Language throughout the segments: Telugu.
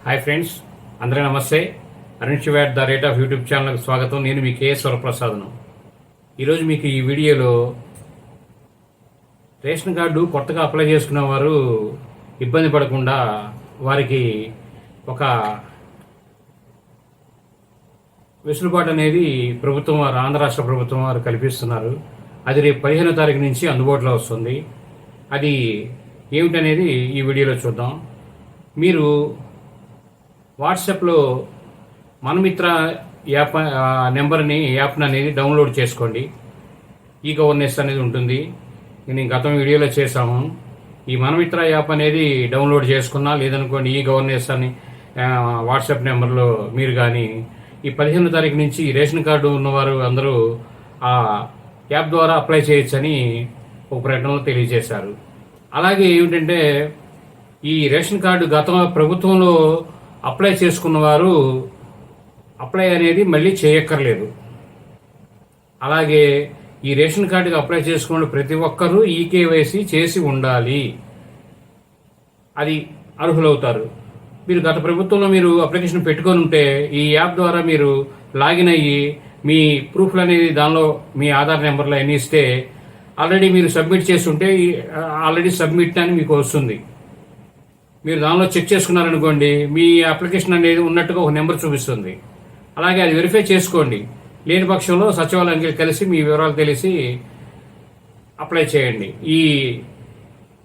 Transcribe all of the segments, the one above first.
హాయ్ ఫ్రెండ్స్, అందరికీ నమస్తే. Arun Shiva the rate of YouTube ఛానల్కి స్వాగతం. నేను మీ కేఎస్ వరప్రసాద్ను. ఈరోజు మీకు ఈ వీడియోలో రేషన్ కార్డు కొత్తగా అప్లై చేసుకున్న వారు ఇబ్బంది పడకుండా వారికి ఒక వెసులుబాటు అనేది ప్రభుత్వం వారు, ఆంధ్ర రాష్ట్ర ప్రభుత్వం వారు కల్పిస్తున్నారు. అది రేపు 15వ తారీఖు నుంచి అందుబాటులో వస్తుంది. అది ఏమిటనేది ఈ వీడియోలో చూద్దాం. మీరు వాట్సాప్లో మనమిత్ర యాప్ యాప్ని అనేది డౌన్లోడ్ చేసుకోండి. ఈ గవర్నెన్స్ అనేది ఉంటుంది. నేను గతం వీడియోలో చేశాము. ఈ మనమిత్ర యాప్ అనేది డౌన్లోడ్ చేసుకున్నా లేదనుకోండి, ఈ గవర్నెన్స్ అని వాట్సాప్ నెంబర్లో మీరు కానీ ఈ 15వ తారీఖు నుంచి రేషన్ కార్డు ఉన్నవారు అందరూ ఆ యాప్ ద్వారా అప్లై చేయొచ్చని ఒక ప్రకటనలో తెలియజేశారు. అలాగే ఏమిటంటే, ఈ రేషన్ కార్డు గత ప్రభుత్వంలో అప్లై చేసుకున్న వారు అప్లై అనేది మళ్ళీ చేయక్కర్లేదు. అలాగే ఈ రేషన్ కార్డుకి అప్లై చేసుకున్న ప్రతి ఒక్కరూ ఈకేవైసీ చేసి ఉండాలి. అది అర్హులవుతారు. మీరు గత ప్రభుత్వంలో మీరు అప్లికేషన్ పెట్టుకొని ఉంటే ఈ యాప్ ద్వారా మీరు లాగిన్ అయ్యి మీ ప్రూఫ్లు అనేది దానిలో మీ ఆధార్ నెంబర్లో అన్ని ఇస్తే ఆల్రెడీ మీరు సబ్మిట్ చేసి ఉంటే ఆల్రెడీ సబ్మిట్ అని మీకు వస్తుంది. మీరు దానిలో చెక్ చేసుకున్నారనుకోండి, మీ అప్లికేషన్ అనేది ఉన్నట్టుగా ఒక నెంబర్ చూపిస్తుంది. అలాగే అది వెరిఫై చేసుకోండి. లేని పక్షంలో సచివాలయానికి కలిసి మీ వివరాలు తెలిసి అప్లై చేయండి. ఈ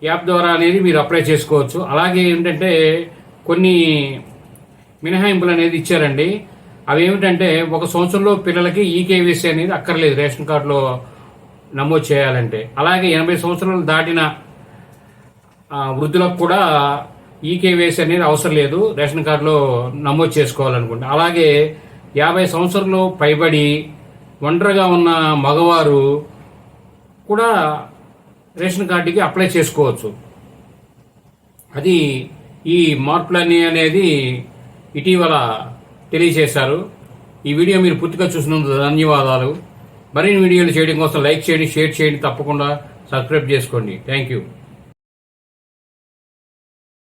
యాప్ ద్వారా అనేది మీరు అప్లై చేసుకోవచ్చు. అలాగే ఏంటంటే, కొన్ని మినహాయింపులు అనేది ఇచ్చారండి. అవి ఏమిటంటే, 1 సంవత్సరంలో పిల్లలకి ఈకేవీసీ అనేది అక్కర్లేదు రేషన్ కార్డులో నమోదు చేయాలంటే. అలాగే 80 సంవత్సరాలు దాటిన వృద్ధులకు కూడా ఈకేవైసీ అనేది అవసరం లేదు రేషన్ కార్డులో నమోదు చేసుకోవాలనుకుంటే. అలాగే 50 సంవత్సరాలు పైబడి ఒంటరిగా ఉన్న మగవారు కూడా రేషన్ కార్డుకి అప్లై చేసుకోవచ్చు. అది ఈ మార్పులన్నీ అనేది ఇటీవల తెలియజేశారు. ఈ వీడియో మీరు పూర్తిగా చూసినందుకు ధన్యవాదాలు. మరిన్ని వీడియోలు చేయడం కోసం లైక్ చేయండి, షేర్ చేయండి, తప్పకుండా సబ్స్క్రైబ్ చేసుకోండి. Thank you.